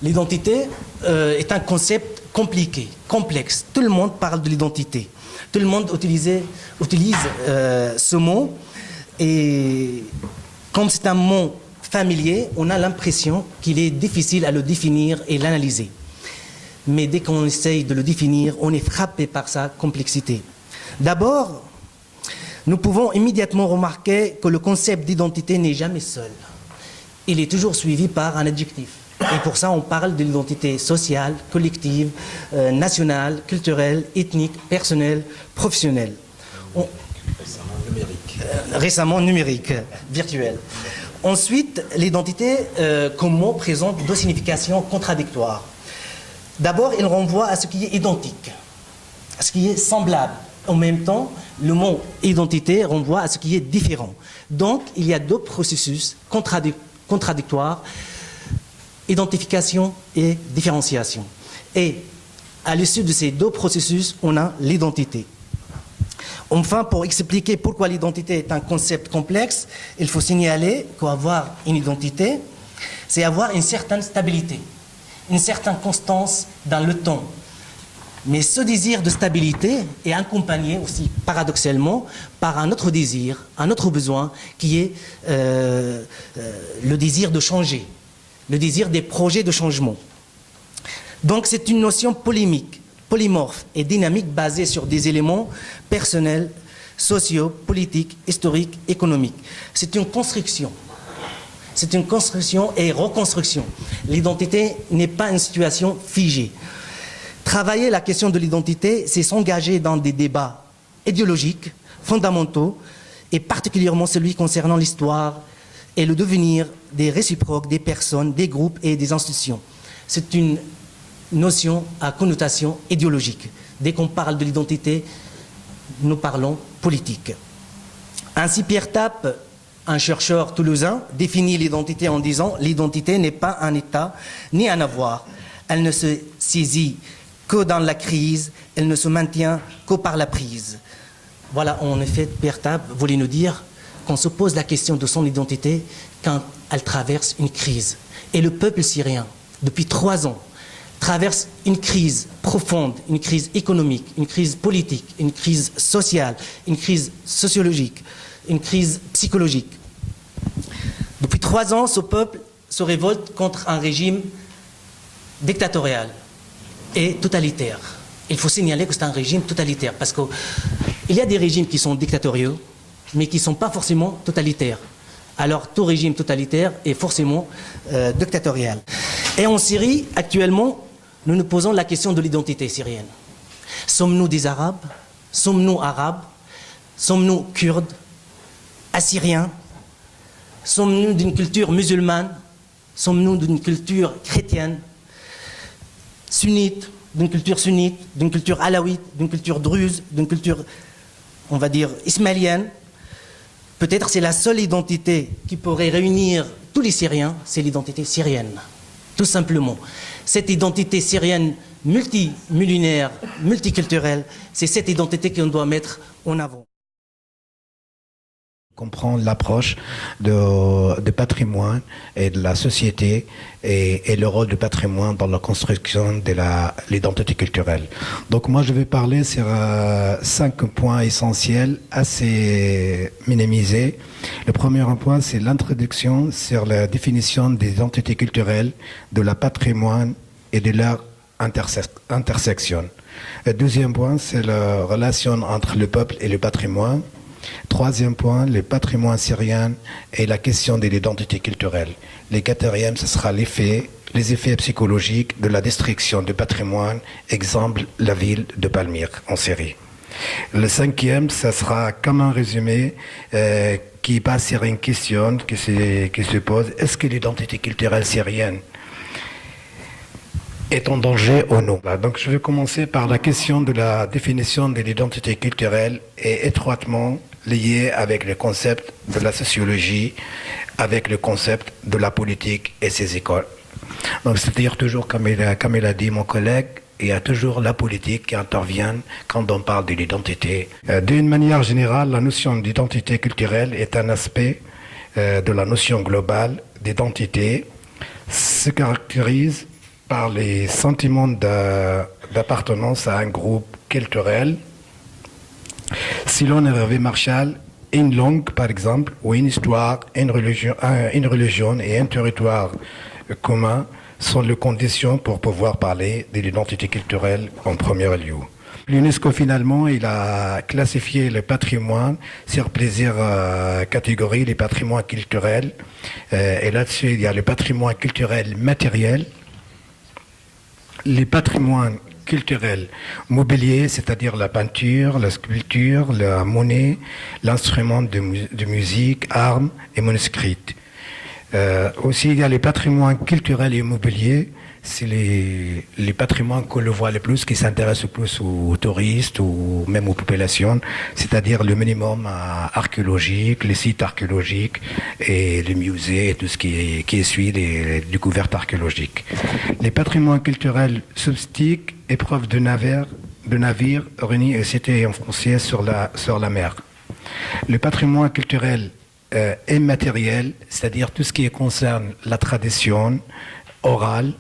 L'identité est un concept compliqué, complexe. Tout le monde parle de l'identité. Tout le monde utilise ce mot. Et comme c'est un mot familier, on a l'impression qu'il est difficile à le définir et l'analyser. Mais dès qu'on essaye de le définir, on est frappé par sa complexité. D'abord, nous pouvons immédiatement remarquer que le concept d'identité n'est jamais seul. Il est toujours suivi par un adjectif. Et pour ça, on parle de l'identité sociale, collective, nationale, culturelle, ethnique, personnelle, professionnelle. Récemment numérique, virtuelle. Ensuite, l'identité comme mot présente deux significations contradictoires. D'abord, il renvoie à ce qui est identique, à ce qui est semblable. En même temps, le mot identité renvoie à ce qui est différent. Donc, il y a deux processus contradictoires, identification et différenciation. Et à l'issue de ces deux processus, on a l'identité. Enfin, pour expliquer pourquoi l'identité est un concept complexe, il faut signaler qu'avoir une identité, c'est avoir une certaine stabilité, une certaine constance dans le temps. Mais ce désir de stabilité est accompagné aussi, paradoxalement, par un autre désir, un autre besoin, qui est le désir de changer, le désir des projets de changement. Donc c'est une notion polémique, polymorphe et dynamique basée sur des éléments personnels, sociaux, politiques, historiques, économiques. C'est une construction. C'est une construction et reconstruction. L'identité n'est pas une situation figée. Travailler la question de l'identité, c'est s'engager dans des débats idéologiques, fondamentaux, et particulièrement celui concernant l'histoire et le devenir des réciproques, des personnes, des groupes et des institutions. C'est une notion à connotation idéologique. Dès qu'on parle de l'identité, nous parlons politique. Ainsi, Pierre Tappe, un chercheur toulousain, définit l'identité en disant « L'identité n'est pas un état ni un avoir. Elle ne se saisit que dans la crise, elle ne se maintient que par la prise. » Voilà, en effet, Pierre Tappe voulait nous dire qu'on se pose la question de son identité quand elle traverse une crise. Et le peuple syrien, depuis 3 ans, traverse une crise profonde, une crise économique, une crise politique, une crise sociale, une crise sociologique, une crise psychologique. Depuis 3 ans, ce peuple se révolte contre un régime dictatorial et totalitaire. Il faut signaler que c'est un régime totalitaire, parce qu'il y a des régimes qui sont dictatoriaux, mais qui ne sont pas forcément totalitaires. Alors, tout régime totalitaire est forcément dictatorial. Et en Syrie, actuellement, nous nous posons la question de l'identité syrienne. Sommes-nous des Arabes? Sommes-nous Arabes? Sommes-nous Kurdes? Assyriens? Sommes-nous d'une culture musulmane? Sommes-nous d'une culture chrétienne? Sunnite? D'une culture sunnite? D'une culture alawite? D'une culture druze? D'une culture, on va dire, ismaélienne? Peut-être c'est la seule identité qui pourrait réunir tous les Syriens, c'est l'identité syrienne, tout simplement. Cette identité syrienne multimillénaire, multiculturelle, c'est cette identité qu'on doit mettre en avant. Comprendre l'approche de patrimoine et de la société et le rôle du patrimoine dans la construction de l'identité culturelle. Donc moi je vais parler sur 5 points essentiels assez minimisés. Le premier point, c'est l'introduction sur la définition des identités culturelles, de la patrimoine et de leur intersection. Le deuxième point, c'est la relation entre le peuple et le patrimoine. Troisième point, le patrimoine syrien et la question de l'identité culturelle. Le quatrième, ce sera les effets psychologiques de la destruction du patrimoine, exemple la ville de Palmyre en Syrie. Le cinquième, ce sera comme un résumé qui passe sur une question qui se pose, est-ce que l'identité culturelle syrienne est en danger ou non? Donc je vais commencer par la question de la définition de l'identité culturelle et étroitement liée avec le concept de la sociologie, avec le concept de la politique et ses écoles. Donc c'est-à-dire toujours, comme il a dit mon collègue, il y a toujours la politique qui intervient quand on parle de l'identité. D'une manière générale, la notion d'identité culturelle est un aspect de la notion globale d'identité, se caractérise par les sentiments d'appartenance à un groupe culturel. Selon Hervé Marchal, une langue, par exemple, ou une histoire, une religion et un territoire commun sont les conditions pour pouvoir parler de l'identité culturelle en premier lieu. L'UNESCO, finalement, il a classifié le patrimoine sur plusieurs catégories, les patrimoines culturels. Et là-dessus, il y a le patrimoine culturel matériel, les patrimoines culturels mobiliers, c'est-à-dire la peinture, la sculpture, la monnaie, l'instrument de musique, armes et manuscrits. Aussi, il y a les patrimoines culturels et immobiliers. C'est les patrimoines qu'on le voit le plus, qui s'intéressent le plus aux touristes ou même aux populations, c'est-à-dire le minimum archéologique, les sites archéologiques et les musées et tout ce qui suit les découvertes archéologiques. Les patrimoines culturels substiques, épreuves de navires réunis et cités en français sur la mer. Le patrimoine culturel immatériel, c'est-à-dire tout ce qui concerne la tradition orale,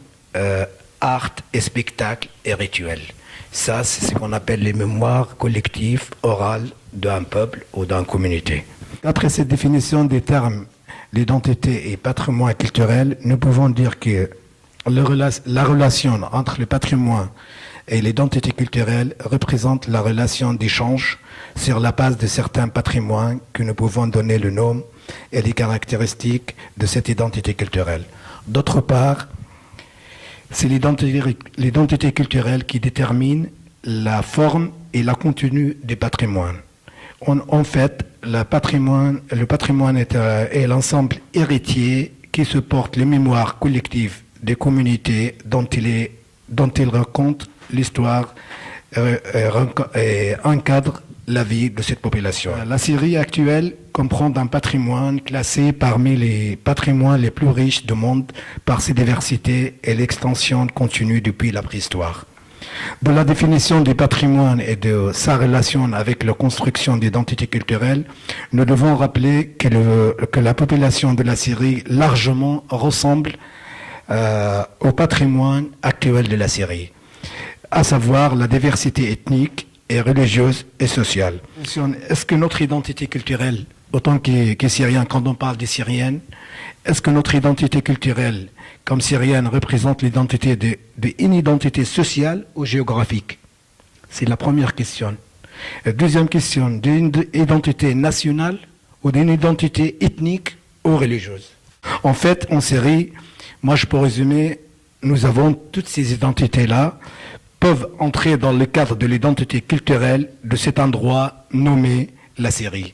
art et spectacle et rituel. Ça, c'est ce qu'on appelle les mémoires collectives orales d'un peuple ou d'une communauté. Après cette définition des termes d'identité et patrimoine culturel, nous pouvons dire que la relation entre le patrimoine et l'identité culturelle représente la relation d'échange sur la base de certains patrimoines que nous pouvons donner le nom et les caractéristiques de cette identité culturelle. D'autre part, c'est l'identité culturelle qui détermine la forme et le contenu des patrimoines. En fait, le patrimoine est l'ensemble héritier qui supporte les mémoires collectives des communautés dont il raconte l'histoire et encadre la vie de cette population. La Syrie actuelle comprend un patrimoine classé parmi les patrimoines les plus riches du monde par ses diversités et l'extension continue depuis la préhistoire. De la définition du patrimoine et de sa relation avec la construction d'identité culturelle, nous devons rappeler que la population de la Syrie largement ressemble au patrimoine actuel de la Syrie, à savoir la diversité ethnique et religieuse et sociale. Est-ce que notre identité culturelle, autant que syrienne, quand on parle des Syriennes, est-ce que notre identité culturelle, comme syrienne, représente l'identité d'une identité sociale ou géographique? C'est la première question. Deuxième question, d'une identité nationale ou d'une identité ethnique ou religieuse? En fait, en Syrie, moi je peux résumer, nous avons toutes ces identités-là, peuvent entrer dans le cadre de l'identité culturelle de cet endroit nommé la Syrie.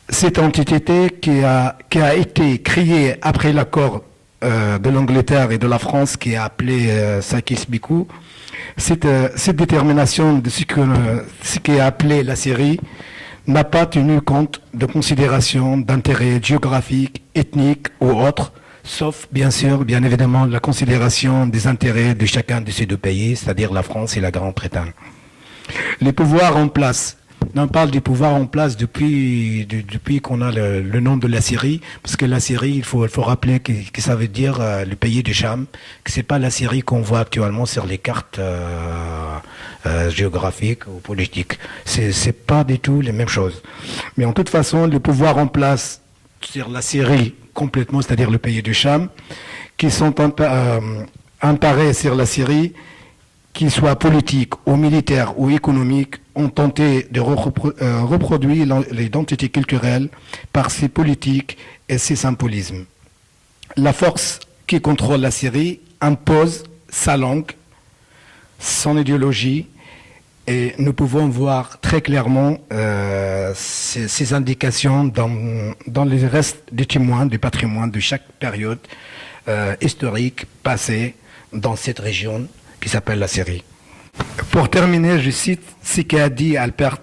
Cette entité qui a été créée après l'accord de l'Angleterre et de la France qui a appelé Sakis-Bicou, cette détermination de ce qui est appelé la Syrie n'a pas tenu compte de considérations d'intérêts géographiques, ethniques ou autres, sauf bien évidemment, la considération des intérêts de chacun de ces deux pays, c'est-à-dire la France et la Grande-Bretagne. Les pouvoirs en place, on parle des pouvoirs en place depuis qu'on a le nom de la Syrie, parce que la Syrie, il faut rappeler que ça veut dire le pays du Cham, que c'est pas la Syrie qu'on voit actuellement sur les cartes géographiques ou politiques. C'est pas du tout les mêmes choses. Mais en toute façon, le pouvoir en place sur la Syrie complètement, c'est-à-dire le pays du Cham, qui sont emparés sur la Syrie, qu'ils soient politiques ou militaires ou économiques, ont tenté de reproduire l'identité culturelle par ses politiques et ses symbolismes. La force qui contrôle la Syrie impose sa langue, son idéologie, et nous pouvons voir très clairement ces indications dans les restes des témoins du patrimoine de chaque période historique passée dans cette région qui s'appelle la Syrie. Pour terminer, je cite ce qu'a dit Albert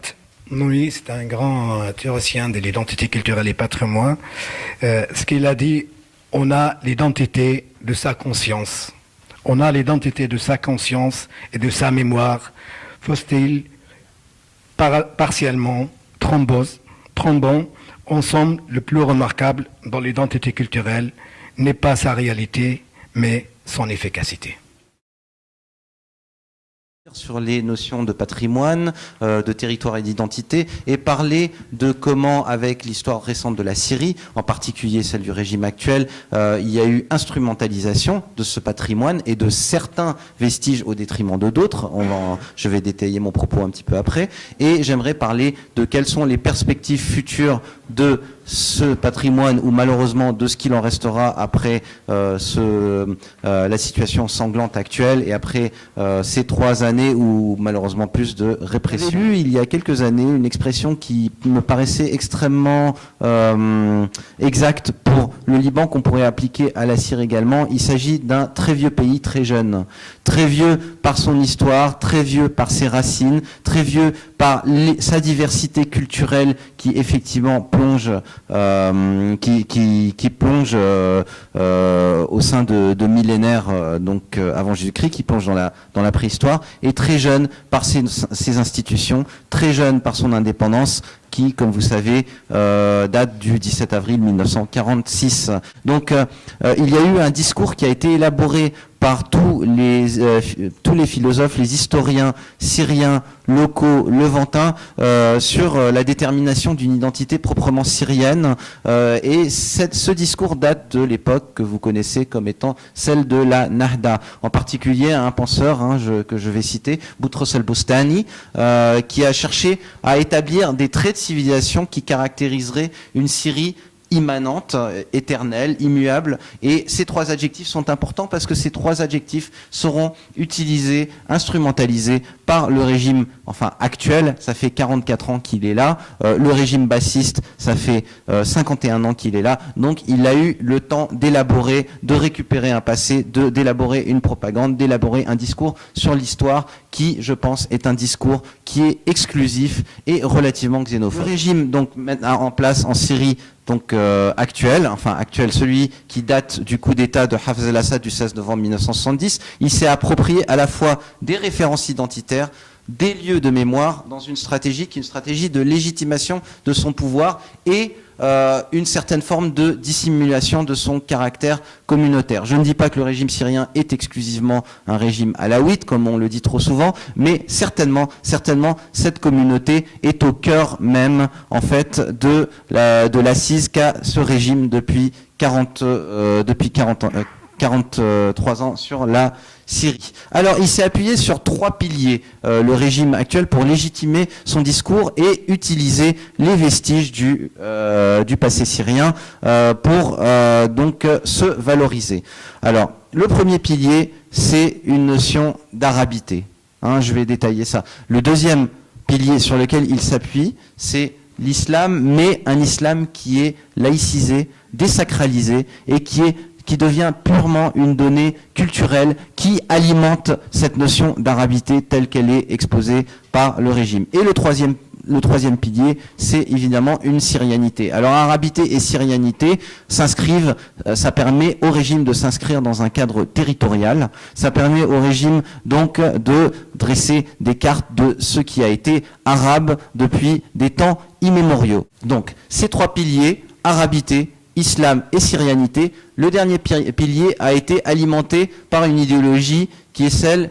Nouri, c'est un grand théoricien de l'identité culturelle et patrimoine. Ce qu'il a dit, on a l'identité de sa conscience. On a l'identité de sa conscience et de sa mémoire, faut-il partiellement trombant, ensemble le plus remarquable dans l'identité culturelle n'est pas sa réalité, mais son efficacité. Sur les notions de patrimoine, de territoire et d'identité, et parler de comment, avec l'histoire récente de la Syrie, en particulier celle du régime actuel, il y a eu instrumentalisation de ce patrimoine et de certains vestiges au détriment de d'autres. Je vais détailler mon propos un petit peu après. Et j'aimerais parler de quelles sont les perspectives futures de ce patrimoine, ou malheureusement de ce qu'il en restera après la situation sanglante actuelle et après ces 3 années ou malheureusement plus de répression. J'ai lu il y a quelques années une expression qui me paraissait extrêmement exacte pour le Liban, qu'on pourrait appliquer à la Syrie également. Il s'agit d'un très vieux pays, très jeune. Très vieux par son histoire, très vieux par ses racines, très vieux par sa diversité culturelle qui effectivement plonge qui plonge au sein de millénaires avant Jésus-Christ, qui plonge dans la préhistoire, et très jeune par ses institutions, très jeune par son indépendance, qui, comme vous savez, date du 17 avril 1946. Donc, il y a eu un discours qui a été élaboré par tous les philosophes, les historiens syriens, locaux, levantins, sur la détermination d'une identité proprement syrienne. Et ce discours date de l'époque que vous connaissez comme étant celle de la Nahda. En particulier, un penseur que je vais citer, Boutros el-Bostani, qui a cherché à établir des traits de civilisation qui caractériseraient une Syrie immanente, éternelle, immuable. Et ces 3 adjectifs sont importants parce que ces 3 adjectifs seront utilisés, instrumentalisés par le régime actuel. Ça fait 44 ans qu'il est là. Le régime bassiste, ça fait 51 ans qu'il est là. Donc il a eu le temps d'élaborer, de récupérer un passé, d'élaborer une propagande, d'élaborer un discours sur l'histoire qui, je pense, est un discours qui est exclusif et relativement xénophobe. Le régime donc maintenant en place en Syrie, actuel, celui qui date du coup d'État de Hafez el-Assad du 16 novembre 1970, il s'est approprié à la fois des références identitaires, des lieux de mémoire, dans une stratégie qui est une stratégie de légitimation de son pouvoir et une certaine forme de dissimulation de son caractère communautaire. Je ne dis pas que le régime syrien est exclusivement un régime alawite, comme on le dit trop souvent, mais certainement, cette communauté est au cœur même, en fait, de l'assise qu'a ce régime depuis 43 ans sur la Syrie. Alors, il s'est appuyé sur 3 piliers, le régime actuel, pour légitimer son discours et utiliser les vestiges du passé syrien pour se valoriser. Alors, le premier pilier, c'est une notion d'arabité. Je vais détailler ça. Le deuxième pilier sur lequel il s'appuie, c'est l'islam, mais un islam qui est laïcisé, désacralisé et qui devient purement une donnée culturelle qui alimente cette notion d'arabité telle qu'elle est exposée par le régime. Et le troisième pilier, c'est évidemment une syrianité. Alors arabité et syrianité s'inscrivent, ça permet au régime de s'inscrire dans un cadre territorial, ça permet au régime donc de dresser des cartes de ce qui a été arabe depuis des temps immémoriaux. Donc ces 3 piliers, arabité, islam et syrianité, le dernier pilier a été alimenté par une idéologie qui est celle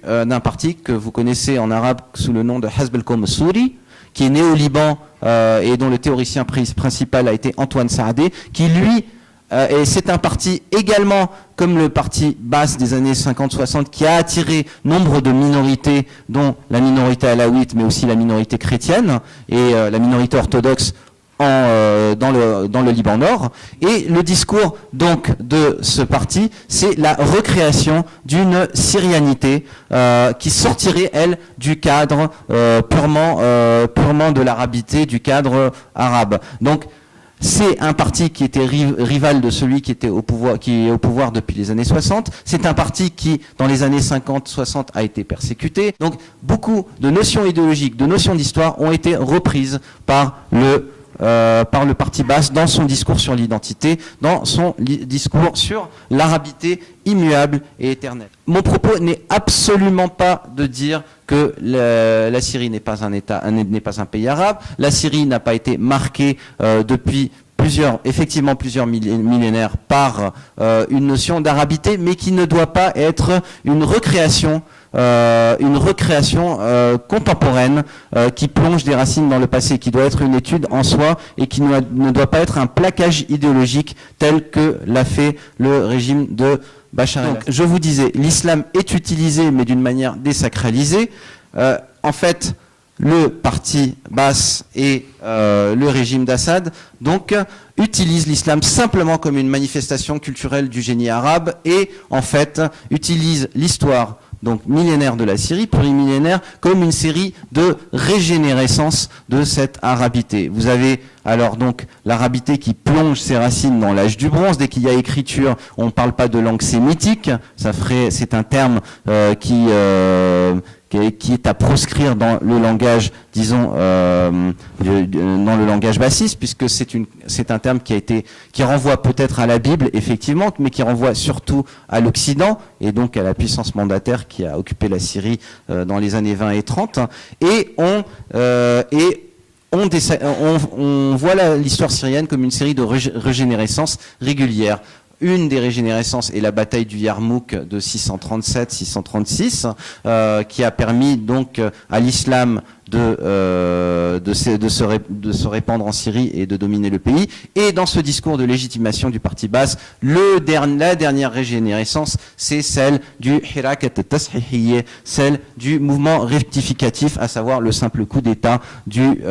d'un parti que vous connaissez en arabe sous le nom de Hizb al-Qawm al-Souri, qui est né au Liban et dont le théoricien principal a été Antoine Saadé, qui lui, et c'est un parti également comme le parti basse des années 50-60 qui a attiré nombre de minorités, dont la minorité alawite, mais aussi la minorité chrétienne et la minorité orthodoxe dans le Liban Nord. Et le discours donc de ce parti, c'est la recréation d'une syrianité qui sortirait, elle, du cadre purement de l'arabité, du cadre arabe. Donc c'est un parti qui était rival de celui qui est au pouvoir depuis les années 60. C'est un parti qui, dans les années 50-60, a été persécuté. Donc beaucoup de notions idéologiques, de notions d'histoire ont été reprises par le parti basse dans son discours sur l'identité, dans son discours sur l'arabité immuable et éternelle. Mon propos n'est absolument pas de dire que la Syrie n'est pas un État, n'est pas un pays arabe. La Syrie n'a pas été marquée depuis effectivement plusieurs millénaires par une notion d'arabité, mais qui ne doit pas être une recréation contemporaine qui plonge des racines dans le passé, qui doit être une étude en soi et qui ne doit pas être un plaquage idéologique tel que l'a fait le régime de Bachar el-Assad. Je vous disais, l'islam est utilisé mais d'une manière désacralisée. En fait, le parti Baas et le régime d'Assad donc utilisent l'islam simplement comme une manifestation culturelle du génie arabe et en fait utilisent l'histoire donc millénaire de la Syrie, plurimillénaire, comme une série de régénérescences de cette arabité. Vous avez alors donc l'arabité qui plonge ses racines dans l'âge du bronze. Dès qu'il y a écriture, on ne parle pas de langue sémitique. C'est un terme qui est à proscrire dans le langage, disons, dans le langage bassiste, puisque c'est un terme qui renvoie peut-être à la Bible, effectivement, mais qui renvoie surtout à l'Occident, et donc à la puissance mandataire qui a occupé la Syrie dans les années 20 et 30. Et on voit l'histoire syrienne comme une série de régénérescences régulières. Une des régénérescences est la bataille du Yarmouk de 637-636, qui a permis donc à l'islam de se répandre en Syrie et de dominer le pays. Et dans ce discours de légitimation du parti Baas, la dernière régénérescence, c'est celle du Hirakat al-Tashihiyye, celle du mouvement rectificatif, à savoir le simple coup d'État du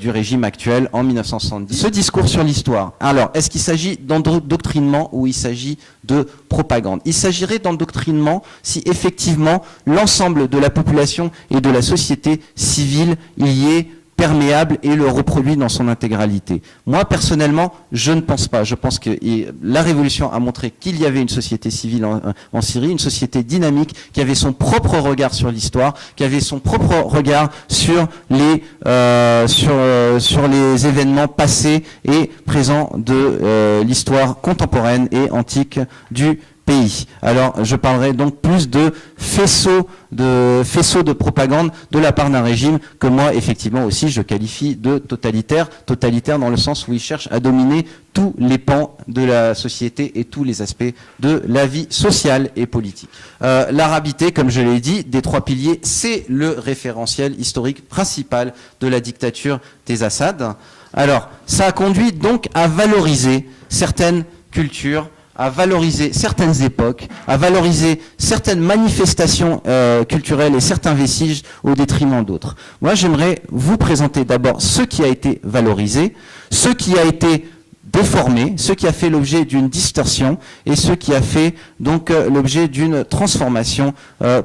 régime actuel en 1970. Ce discours sur l'histoire, alors, est-ce qu'il s'agit d'endoctrinement ou il s'agit de propagande? Il s'agirait d'endoctrinement si effectivement l'ensemble de la population et de la société civile y est perméable et le reproduit dans son intégralité. Moi, personnellement, je ne pense pas. Je pense que la révolution a montré qu'il y avait une société civile en Syrie, une société dynamique, qui avait son propre regard sur l'histoire, qui avait son propre regard sur les événements passés et présents de l'histoire contemporaine et antique du pays. Alors, je parlerai donc plus de faisceaux de propagande de la part d'un régime que moi, effectivement, aussi, je qualifie de totalitaire. Totalitaire dans le sens où il cherche à dominer tous les pans de la société et tous les aspects de la vie sociale et politique. L'arabité, comme je l'ai dit, des trois piliers, c'est le référentiel historique principal de la dictature des Assad. Alors, ça a conduit donc à valoriser certaines cultures, à valoriser certaines époques, à valoriser certaines manifestations culturelles et certains vestiges au détriment d'autres. Moi, j'aimerais vous présenter d'abord ce qui a été valorisé, ce qui a été déformé, ce qui a fait l'objet d'une distorsion et ce qui a fait donc l'objet d'une transformation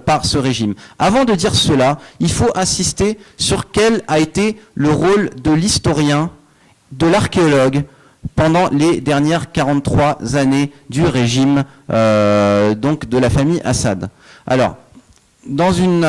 par ce régime. Avant de dire cela, il faut insister sur quel a été le rôle de l'historien, de l'archéologue, pendant les dernières 43 années du régime donc de la famille Assad. Alors, dans une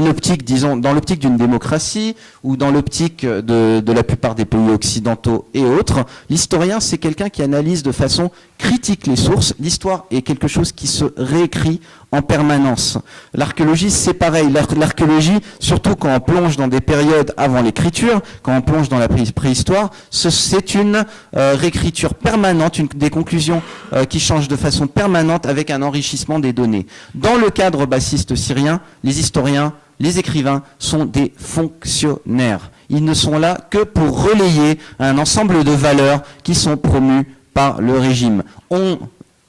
optique, disons, dans l'optique d'une démocratie ou dans l'optique de la plupart des pays occidentaux et autres, l'historien, c'est quelqu'un qui analyse de façon critique les sources. L'histoire est quelque chose qui se réécrit en permanence. L'archéologie, c'est pareil. L'archéologie, surtout quand on plonge dans des périodes avant l'écriture, quand on plonge dans la préhistoire, c'est une réécriture permanente, des conclusions qui changent de façon permanente avec un enrichissement des données. Dans le cadre bassiste syrien, les historiens, les écrivains sont des fonctionnaires. Ils ne sont là que pour relayer un ensemble de valeurs qui sont promues par le régime.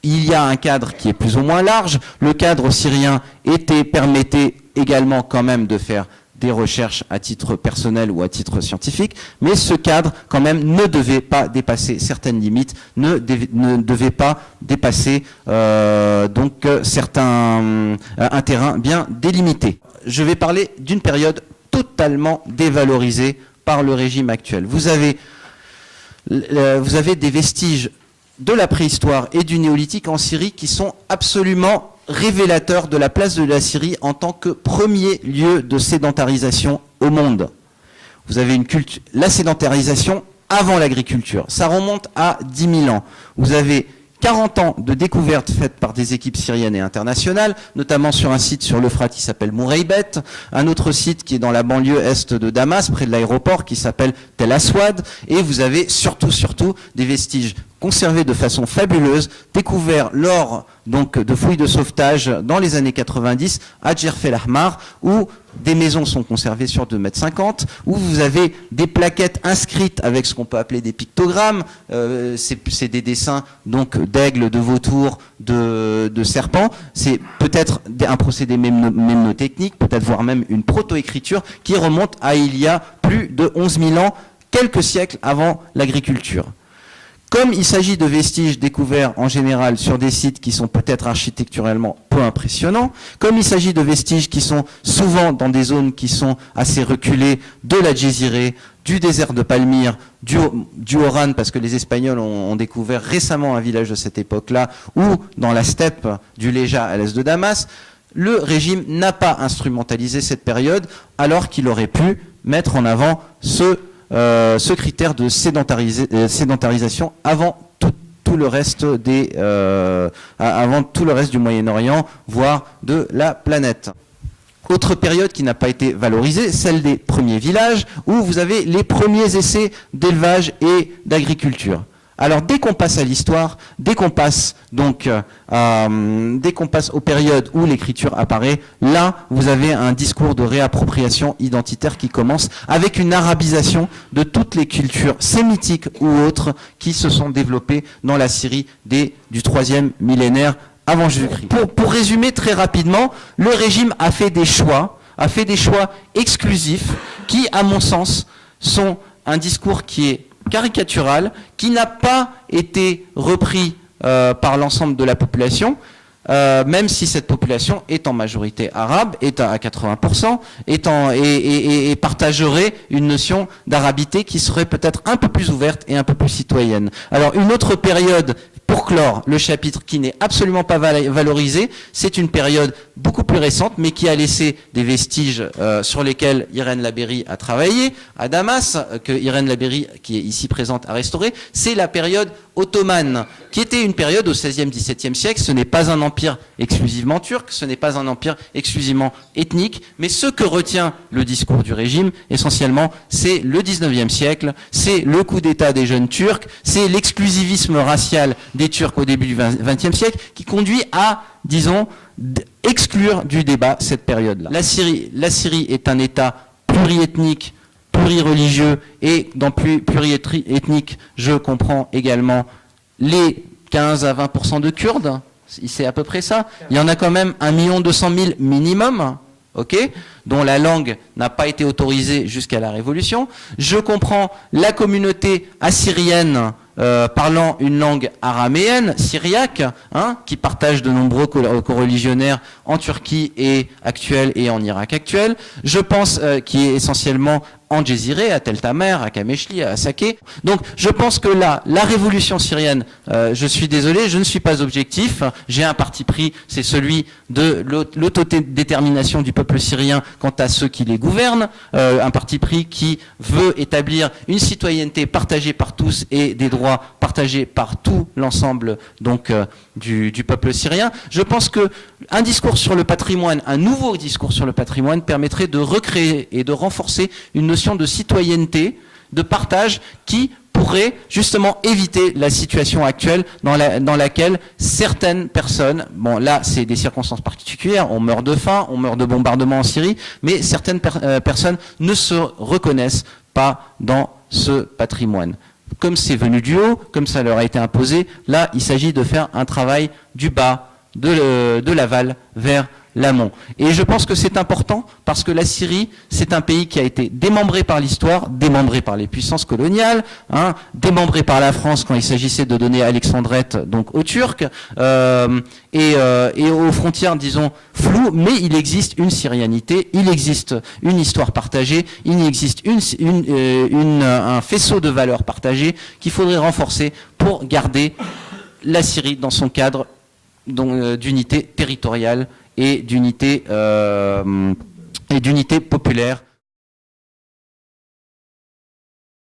Il y a un cadre qui est plus ou moins large. Le cadre syrien permettait également quand même de faire des recherches à titre personnel ou à titre scientifique, mais ce cadre quand même ne devait pas dépasser certaines limites, ne devait pas dépasser un terrain bien délimité. Je vais parler d'une période totalement dévalorisée par le régime actuel. Vous avez des vestiges de la préhistoire et du néolithique en Syrie qui sont absolument révélateurs de la place de la Syrie en tant que premier lieu de sédentarisation au monde. Vous avez la sédentarisation avant l'agriculture. Ça remonte à 10 000 ans. Vous avez 40 ans de découvertes faites par des équipes syriennes et internationales, notamment sur un site sur l'Euphrate qui s'appelle Moureybet, un autre site qui est dans la banlieue est de Damas, près de l'aéroport, qui s'appelle Tel Aswad, et vous avez surtout des vestiges conservés de façon fabuleuse, découverts lors donc de fouilles de sauvetage dans les années 90 à Djerf El Ahmar, où des maisons sont conservées sur 2,50 m, où vous avez des plaquettes inscrites avec ce qu'on peut appeler des pictogrammes, c'est des dessins donc d'aigles, de vautours, de serpents, c'est peut-être un procédé mémnotechnique, peut-être voire même une proto-écriture qui remonte à il y a plus de 11 000 ans, quelques siècles avant l'agriculture. Comme il s'agit de vestiges découverts en général sur des sites qui sont peut-être architecturellement peu impressionnants, comme il s'agit de vestiges qui sont souvent dans des zones qui sont assez reculées, de la Djéziré, du désert de Palmyre, du Oran, parce que les Espagnols ont découvert récemment un village de cette époque-là, ou dans la steppe du Léja à l'est de Damas, le régime n'a pas instrumentalisé cette période alors qu'il aurait pu mettre en avant ce critère de sédentarisation avant tout le reste avant tout le reste du Moyen-Orient, voire de la planète. Autre période qui n'a pas été valorisée, celle des premiers villages, où vous avez les premiers essais d'élevage et d'agriculture. Alors dès qu'on passe à l'histoire, dès qu'on passe aux périodes où l'écriture apparaît, là vous avez un discours de réappropriation identitaire qui commence avec une arabisation de toutes les cultures sémitiques ou autres qui se sont développées dans la Syrie du 3e millénaire avant Jésus-Christ. Pour résumer très rapidement, le régime a fait des choix exclusifs qui, à mon sens, sont un discours qui est caricatural, qui n'a pas été repris par l'ensemble de la population, même si cette population est en majorité arabe, est à 80%, et partagerait une notion d'arabité qui serait peut-être un peu plus ouverte et un peu plus citoyenne. Alors une autre période, pour clore le chapitre, qui n'est absolument pas valorisé, c'est une période beaucoup plus récente, mais qui a laissé des vestiges sur lesquels Irène Labeyrie a travaillé à Damas, que Irène Labeyrie, qui est ici présente, a restauré. C'est la période ottomane, qui était une période au XVIe, XVIIe siècle. Ce n'est pas un empire exclusivement turc, ce n'est pas un empire exclusivement ethnique, mais ce que retient le discours du régime, essentiellement, c'est le XIXe siècle, c'est le coup d'État des jeunes Turcs, c'est l'exclusivisme racial des Turcs au début du XXe siècle, qui conduit à, disons, exclure du débat cette période-là. La Syrie est un État pluriethnique, plurireligieux, et dans pluriethnique, je comprends également les 15 à 20% de Kurdes, c'est à peu près ça. Il y en a quand même 1 200 000 minimum, dont la langue n'a pas été autorisée jusqu'à la Révolution. Je comprends la communauté assyrienne parlant une langue araméenne, syriaque, qui partage de nombreux coreligionnaires en Turquie actuelle et en Irak actuel. Je pense qui est essentiellement en Djéziré, à Tel Tamer, à Kameshli, à Saké. Donc je pense que là, la révolution syrienne, je suis désolé, je ne suis pas objectif, j'ai un parti pris, c'est celui de l'autodétermination du peuple syrien quant à ceux qui les gouvernent, un parti pris qui veut établir une citoyenneté partagée par tous et des droits partagés par tout l'ensemble donc du peuple syrien. Je pense que un discours sur le patrimoine, un nouveau discours sur le patrimoine permettrait de recréer et de renforcer une notion de citoyenneté, de partage qui pourrait justement éviter la situation actuelle dans laquelle certaines personnes, bon là c'est des circonstances particulières, on meurt de faim, on meurt de bombardements en Syrie, mais certaines personnes ne se reconnaissent pas dans ce patrimoine. Comme c'est venu du haut, comme ça leur a été imposé, là il s'agit de faire un travail du bas, de l'aval vers l'amont. Et je pense que c'est important parce que la Syrie, c'est un pays qui a été démembré par l'histoire, démembré par les puissances coloniales, démembré par la France quand il s'agissait de donner Alexandrette donc aux Turcs, et aux frontières, disons, floues, mais il existe une syrianité, il existe une histoire partagée, il existe un faisceau de valeurs partagées qu'il faudrait renforcer pour garder la Syrie dans son cadre d'unité territoriale et d'unité populaire